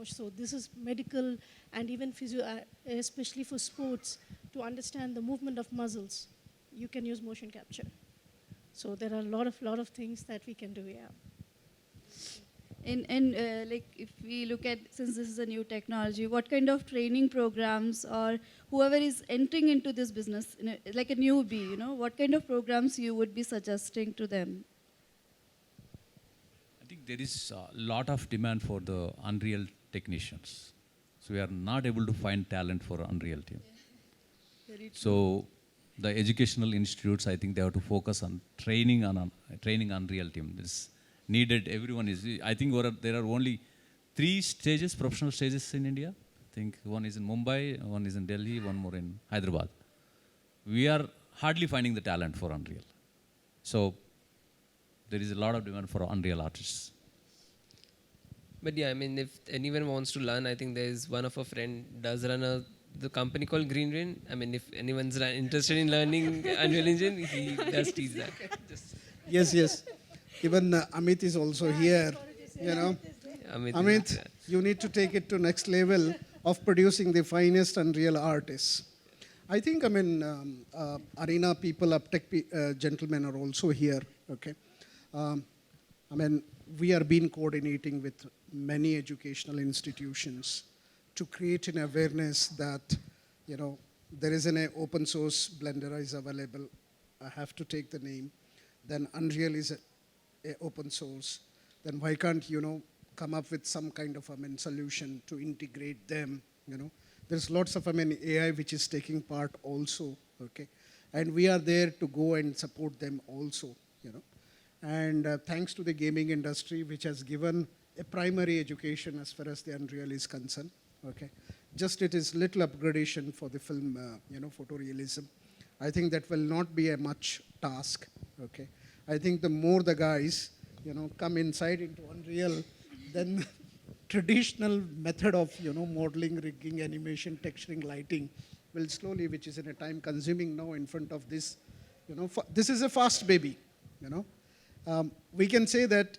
So this is medical and even physio, especially for sports, to understand the movement of muscles. You can use motion capture. So there are a lot of things that we can do. Yeah. And like if we look at, since this is a new technology, what kind of training programs, or whoever is entering into this business, like a newbie, what kind of programs you would be suggesting to them? I think there is a lot of demand for the Unreal technicians. So we are not able to find talent for Unreal team. Very true. So the educational institutes, I think they have to focus on training Unreal team. This needed, everyone is, I think there are only 3 stages, professional stages in India. I think one is in Mumbai, one is in Delhi, one more in Hyderabad. We are hardly finding the talent for Unreal. So there is a lot of demand for Unreal artists. But yeah, I mean, if anyone wants to learn, I think there is one of our friend does run the company called Green Rain. I mean, if anyone's interested in learning Unreal Engine, he does teach that. Yes. Even Amit is also here. Amit, you need to take it to next level of producing the finest Unreal artists. I think, arena people, uptech gentlemen are also here. Okay. We are been coordinating with many educational institutions to create an awareness that, there is an open source Blender is available. I have to take the name. Then Unreal is a open source. Then why can't, come up with some kind of, solution to integrate them, There's lots of, AI which is taking part also, okay? And we are there to go and support them also, And thanks to the gaming industry, which has given a primary education as far as the Unreal is concerned, okay? Just it is little upgradation for the film, photorealism. I think that will not be a much task, okay? I think the more the guys, come inside into Unreal, then traditional method of, modeling, rigging, animation, texturing, lighting will slowly, which is in a time consuming now in front of this, this is a fast baby, We can say that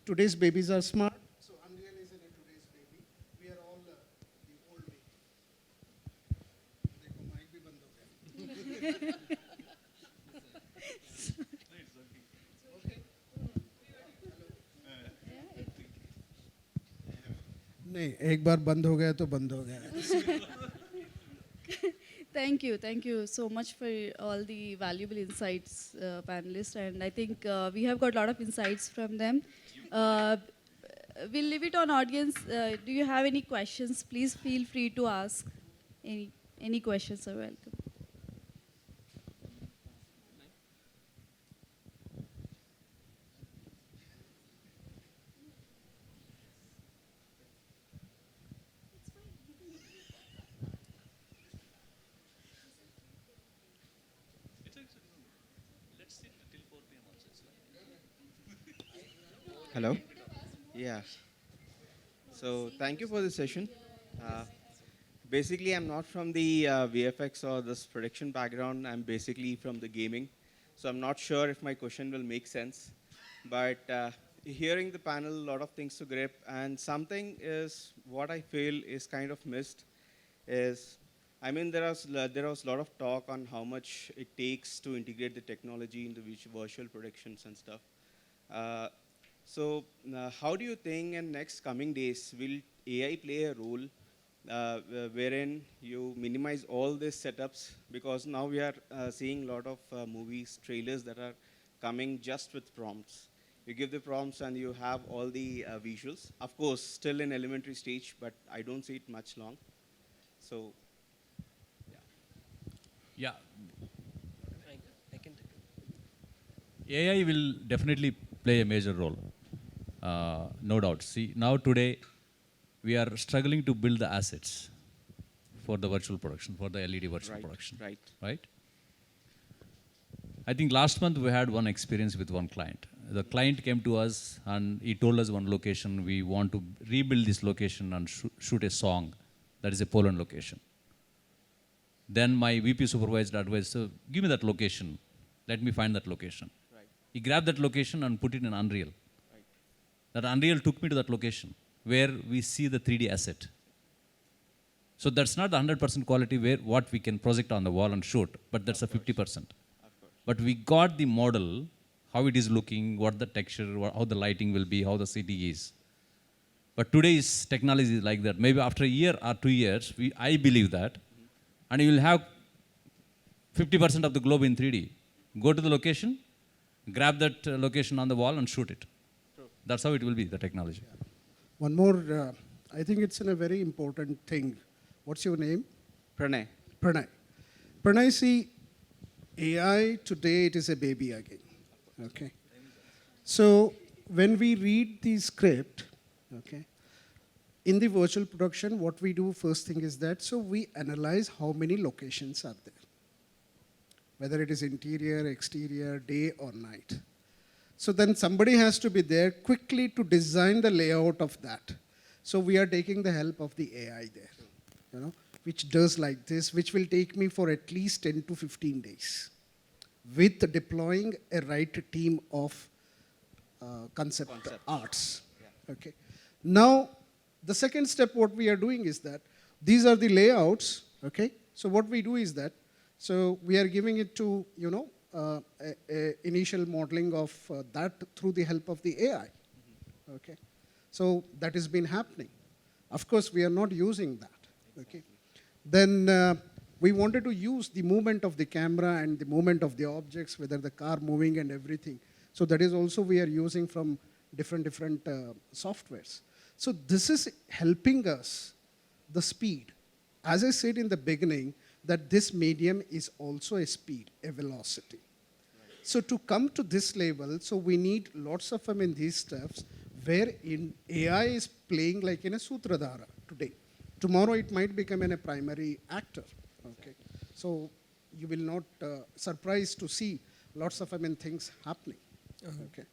today's babies are smart, so Unreal is in a today's baby. We are all the old baby. Dekho, mic bhi band ho gaya. नहीं एक बार बंद हो गया तो बंद हो गया Thank you so much for all the valuable insights, panelists. And I think we have got a lot of insights from them. Uh, we'll leave it on audience. Do you have any questions? Please feel free to ask. Any questions are welcome. Hello. Yeah. So thank you for the session. Uh, Basically, I'm not from the VFX or this production background. I'm basically from the gaming. So I'm not sure if my question will make sense. But hearing the panel, a lot of things to grip. And something is what I feel is kind of missed is, I mean, there was a lot of talk on how much it takes to integrate the technology into virtual productions and stuff. Uh, how do you think in next coming days will AI play a role wherein you minimize all these setups? Because now we are seeing a lot of movies, trailers that are coming just with prompts. You give the prompts and you have all the visuals. Of course, still in elementary stage, but I don't see it much long. So, Yeah, I can take it. AI will definitely play a major role, no doubt. See, now today, we are struggling to build the assets for the virtual production, for the LED virtual production. Right? I think last month we had one experience with one client. The client came to us and he told us one location, we want to rebuild this location and shoot a song. That is a Poland location. Then my VP supervised advised, so give me that location. Let me find that location. right, He grabbed that location and put it in Unreal. right, That Unreal took me to that location where we see the 3D asset. So that's not the 100% quality where what we can project on the wall and shoot, but that's a 50%. of course. But we got the model, how it is looking, what the texture, how the lighting will be, how the city is. But today's technology is like that. Maybe after a year or 2 years, I believe that, and you will have 50% of the globe in 3D. Go to the location, grab that location on the wall and shoot it. True. That's how it will be, the technology. One more, I think it's a very important thing. What's your name? Pranay. Pranay. Pranay, see, AI today, it is a baby again. Okay. So when we read the script, okay, in the virtual production, what we do first thing is that, so we analyze how many locations are there, whether it is interior, exterior, day or night. So then somebody has to be there quickly to design the layout of that. So we are taking the help of the AI there, which does like this, which will take me for at least 10 to 15 days with deploying a right team of concept arts. Yeah. Okay. Now, the second step, what we are doing is that these are the layouts. Okay. So what we do is that, so we are giving it to, initial modeling of that through the help of the AI. Okay. So that has been happening. Of course, we are not using that. Okay. Then we wanted to use the movement of the camera and the movement of the objects, whether the car moving and everything. So that is also we are using from different softwares. So this is helping us the speed. As I said in the beginning, that this medium is also a speed, a velocity. Right. So to come to this level, so we need lots of them in these steps, where in AI is playing like in a Sutradhara today. Tomorrow it might become a primary actor. Okay. So you will not surprised to see lots of things happening. Okay.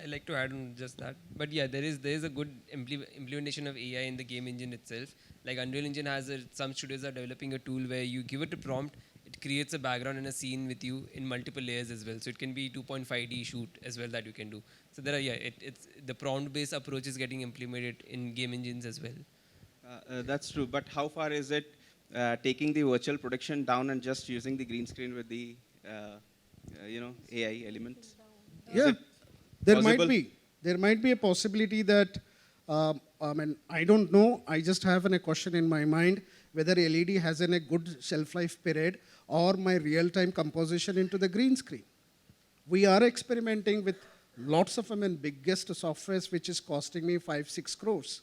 I like to add on just that. But yeah, there is a good implementation of AI in the game engine itself. Like Unreal Engine has some studios are developing a tool where you give it a prompt, it creates a background and a scene with you in multiple layers as well. So it can be 2.5D shoot as well that you can do. So there are, it's the prompt-based approach is getting implemented in game engines as well. That's true, but how far is it taking the virtual production down and just using the green screen with the AI elements? Yeah, there might be a possibility that, I don't know, I just have a question in my mind, whether LED has a good shelf life period or my real-time composition into the green screen. We are experimenting with lots of biggest softwares which is costing me 5-6 crores.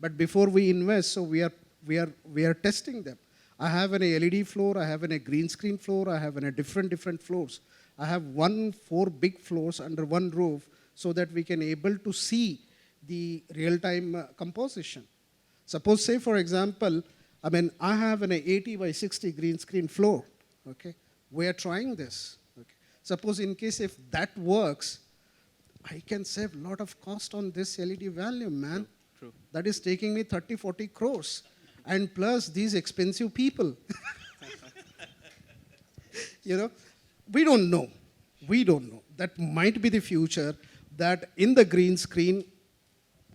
But before we invest, so we are testing them. I have an LED floor, I have a green screen floor, I have different floors. I have 4 big floors under one roof so that we can able to see the real-time composition. Suppose, say for example, I have an 80 by 60 green screen floor, okay? We are trying this, okay? Suppose in case if that works, I can save a lot of cost on this LED value, man. True. That is taking me 30-40 crores. And plus these expensive people. You know, we don't know. We don't know. That might be the future, that in the green screen,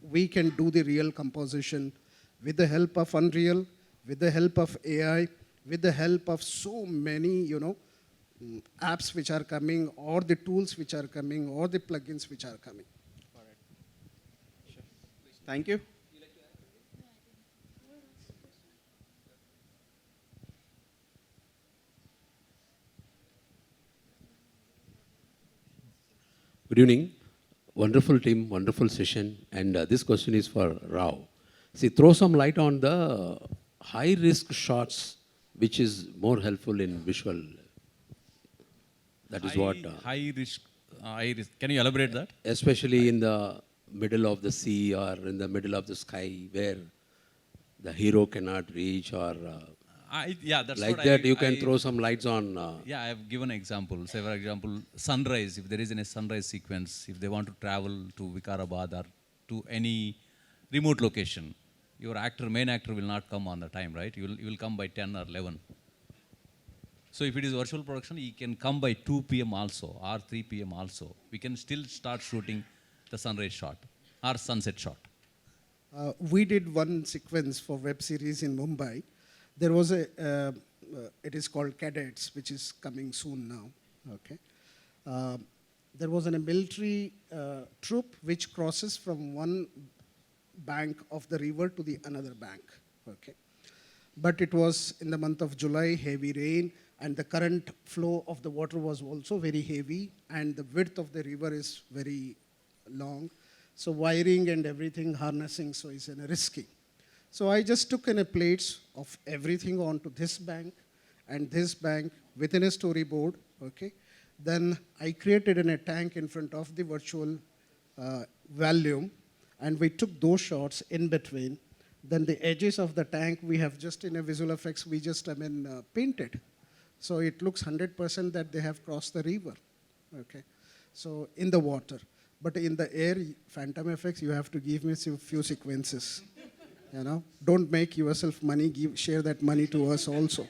we can do the real composition with the help of Unreal, with the help of AI, with the help of so many, apps which are coming, or the tools which are coming, or the plugins which are coming. All right. Sure. Thank you. Good evening. Wonderful team, wonderful session. And this question is for Rao. See, throw some light on the high-risk shots, which is more helpful in visual. That is what... high risk. Can you elaborate that? Especially in the middle of the sea or in the middle of the sky where the hero cannot reach, or That's like what that you can throw some lights on. I have given an example. Say, for example, sunrise. If there is a sunrise sequence, if they want to travel to Vikarabad or to any remote location, your main actor will not come on the time, right? You will come by 10 or 11. So if it is virtual production, he can come by 2 p.m. also or 3 p.m. also. We can still start shooting the sunrise shot or sunset shot. We did one sequence for web series in Mumbai. There was it is called Cadets, which is coming soon now, okay? There was a military troop which crosses from one bank of the river to the another bank, okay? But it was in the month of July, heavy rain, and the current flow of the water was also very heavy, and the width of the river is very long. So wiring and everything, harnessing, so is risky. So I just took in a plates of everything onto this bank and this bank within a storyboard, okay? Then I created a tank in front of the virtual volume, and we took those shots in between. Then the edges of the tank, we have just in a visual effects, we just, painted. So it looks 100% that they have crossed the river, okay? So in the water. But in the air, phantom effects, you have to give me a few sequences. You know, don't make yourself money, share that money to us also.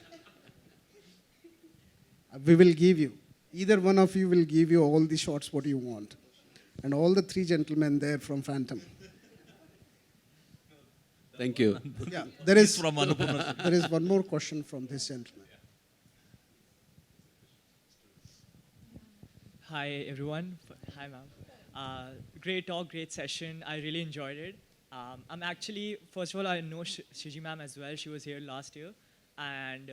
We will give you. Either one of you will give you all the shots what you want. And all the 3 gentlemen there from Phantom. Thank you. Yeah, there is From Annapurna. there is one more question from this gentleman. Hi, everyone. Hi, ma'am. Great talk, great session. I really enjoyed it. I'm actually, first of all, I know Shiji ma'am as well. She was here last year. And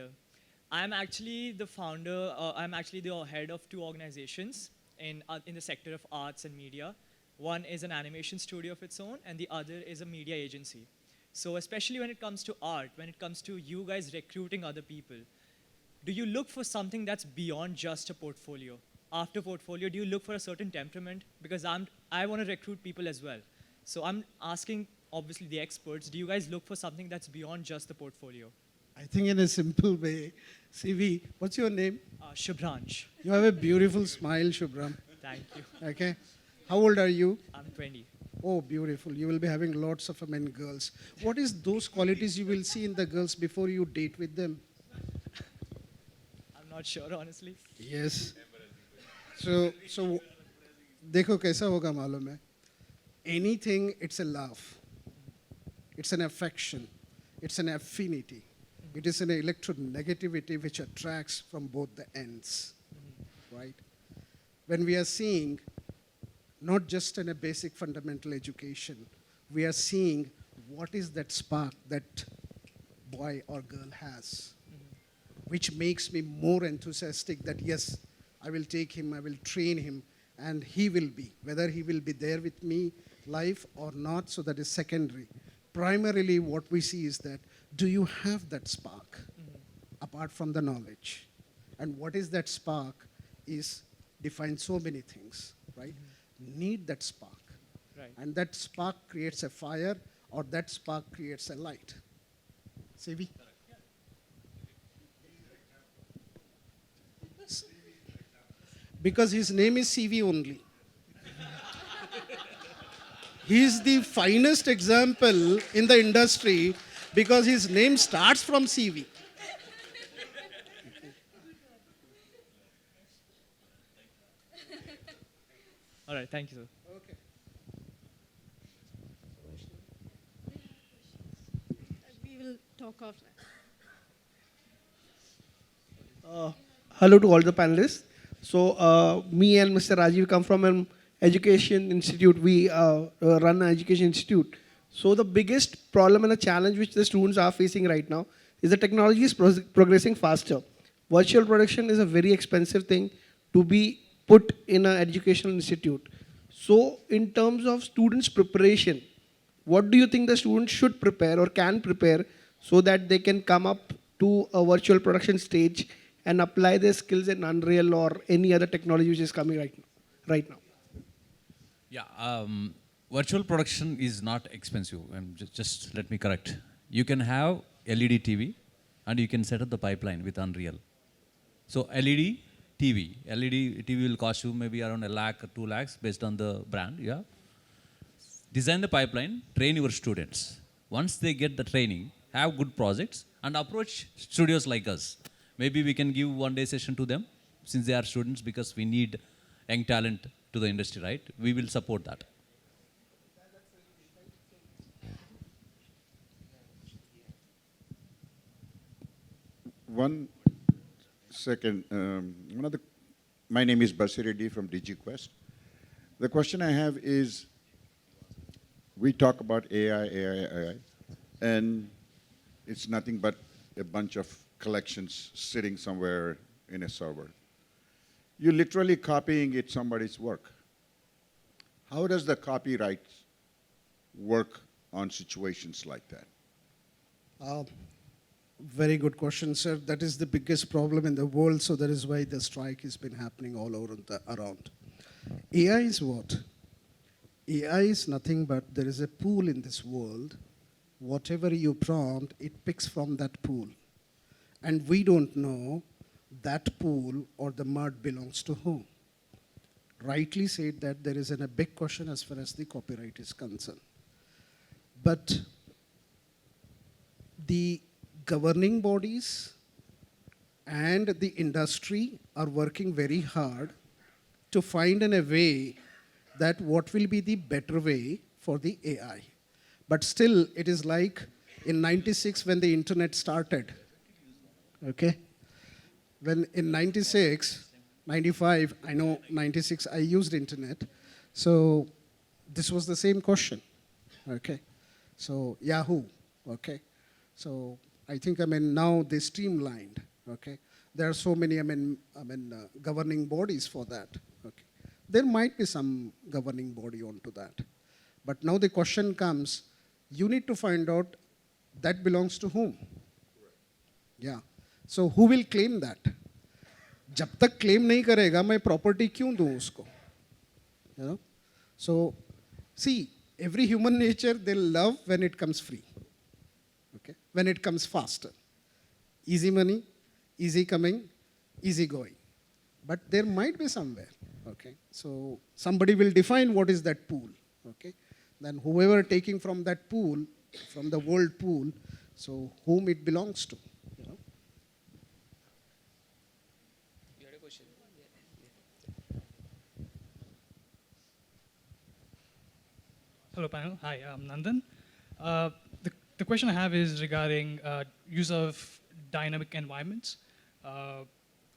I'm actually the founder, I'm actually the head of 2 organizations in the sector of arts and media. One is an animation studio of its own, and the other is a media agency. So especially when it comes to art, when it comes to you guys recruiting other people, do you look for something that's beyond just a portfolio? After portfolio, do you look for a certain temperament? Because I want to recruit people as well. So I'm asking, obviously, the experts, do you guys look for something that's beyond just the portfolio? I think in a simple way, CV, what's your name? Shubhransh. You have a beautiful smile, Shubhram. Thank you. Okay. How old are you? I'm 20. Oh, beautiful. You will be having lots of girls. What is those qualities you will see in the girls before you date with them? I'm not sure, honestly. Yes. So देखो कैसा होगा मालूम है? Anything, it's a love. It's an affection. It's an affinity. It is an electronegativity which attracts from both the ends, right? When we are seeing not just in a basic fundamental education, we are seeing what is that spark, that boy or girl has, which makes me more enthusiastic that yes, I will take him, I will train him, and he will be. Whether he will be there with me live or not, so that is secondary. Primarily what we see is that, do you have that spark apart from the knowledge? And what is that spark is define so many things, right? Need that spark. Right. And that spark creates a fire, or that spark creates a light. CV? Because his name is CV only. He is the finest example in the industry because his name starts from CV. All right, thank you, sir. We will talk offline. Hello to all the panelists. So, me and Mr. Rajiv come from an education institute. We run an education institute. So, the biggest problem and a challenge which the students are facing right now is the technology is progressing faster. Virtual production is a very expensive thing to be put in an educational institute. So, in terms of students' preparation, what do you think the students should prepare or can prepare so that they can come up to a virtual production stage and apply their skills in Unreal or any other technology which is coming right now? Yeah, virtual production is not expensive. Just let me correct. You can have LED TV and you can set up the pipeline with Unreal. So LED TV will cost you maybe around 1 lakh or 2 lakhs based on the brand, yeah. Design the pipeline, train your students. Once they get the training, have good projects and approach studios like us. Maybe we can give 1-day session to them since they are students because we need young talent to the industry, right? We will support that. One second. My name is Basir Reddy from DigiQuest. The question I have is, we talk about AI, and it's nothing but a bunch of collections sitting somewhere in a server. You're literally copying somebody's work. How does the copyright work on situations like that? Very good question, sir. That is the biggest problem in the world, so that is why the strike has been happening all over around. AI is what? AI is nothing but there is a pool in this world. Whatever you prompt, it picks from that pool. And we don't know that pool or the mud belongs to whom. Rightly said that there is a big question as far as the copyright is concerned. But the governing bodies and the industry are working very hard to find a way that what will be the better way for the AI. But still, it is like in 96 when the internet started, okay? When in 96, 95, I know 96, I used internet. So this was the same question, okay? So Yahoo, okay? So I think, now they streamlined, okay? There are so many, governing bodies for that, okay? There might be some governing body onto that. But now the question comes, you need to find out that belongs to whom? Yeah. So who will claim that? जब तक claim नहीं करेगा, मैं property क्यों दूँ उसको? You know? So, see, every human nature, they love when it comes free. Okay? When it comes faster. Easy money, easy coming, easy going. But there might be somewhere. Okay? So somebody will define what is that pool. Okay? Then whoever taking from that pool, from the world pool, so whom it belongs to. You know? You had a question? Hello, panel. Hi, I'm Nandan. The question I have is regarding use of dynamic environments.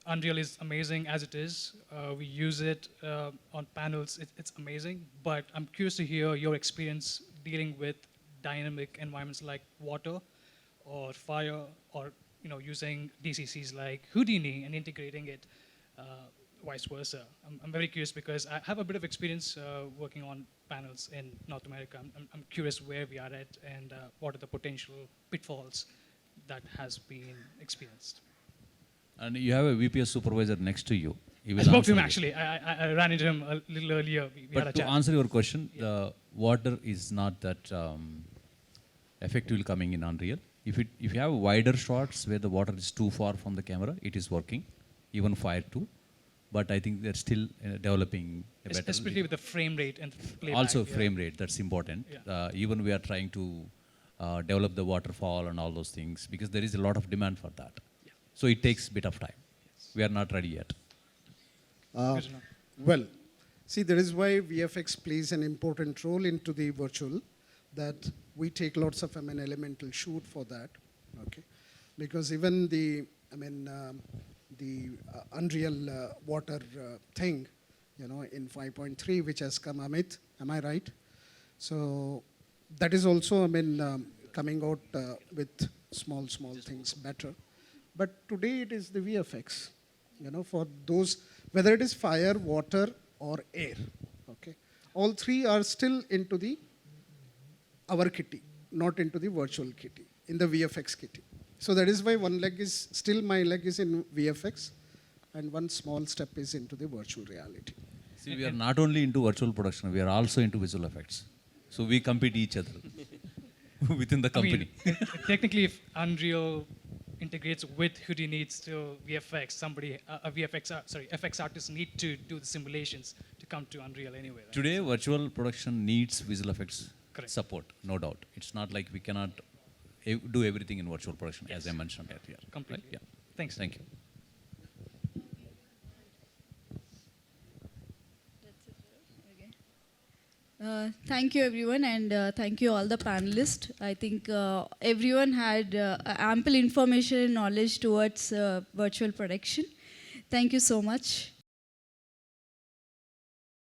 Unreal is amazing as it is. We use it on panels. It's amazing. But I'm curious to hear your experience dealing with dynamic environments like water or fire, or using DCCs like Houdini and integrating it, vice versa. I'm very curious because I have a bit of experience working on panels in North America. I'm curious where we are at and what are the potential pitfalls that has been experienced. And you have a VPS supervisor next to you. He will I spoke to him answer you. actually. I ran into him a little earlier. We had a But to chat. answer your question, the water is not that effectively coming in Unreal. If you have wider shots where the water is too far from the camera, it is working, even Fire 2. But I think they're still developing a better. Especially with the frame rate and playback. Also frame rate, that's important. Yeah. Even we are trying to develop the waterfall and all those things because there is a lot of demand for that. Yeah. So it takes a bit of time. Yes. We are not ready yet. Good enough. Well, see, there is why VFX plays an important role into the virtual, that we take lots of elemental shoot for that, okay? Because even the Unreal water thing, in 5.3, which has come, Amit, am I right? So that is also, coming out with small things better. But today it is the VFX, for those, whether it is fire, water, or air, okay? All three are still into our kitty, not into the virtual kitty, in the VFX kitty. So that is why one leg is, still my leg is in VFX, and one small step is into the virtual reality. See, we are not only into virtual production, we are also into visual effects. So we compete each other within the company. Technically, if Unreal integrates with Houdini, it's still VFX. FX artists need to do the simulations to come to Unreal anyway. Right? Today, virtual production needs visual effects Correct. support, no doubt. It's not like we cannot do everything in virtual production, as I mentioned earlier. Completely. Right? Yeah. Thanks. Thank you. Thank you, everyone, and thank you all the panelists. I think everyone had ample information and knowledge towards virtual production. Thank you so much.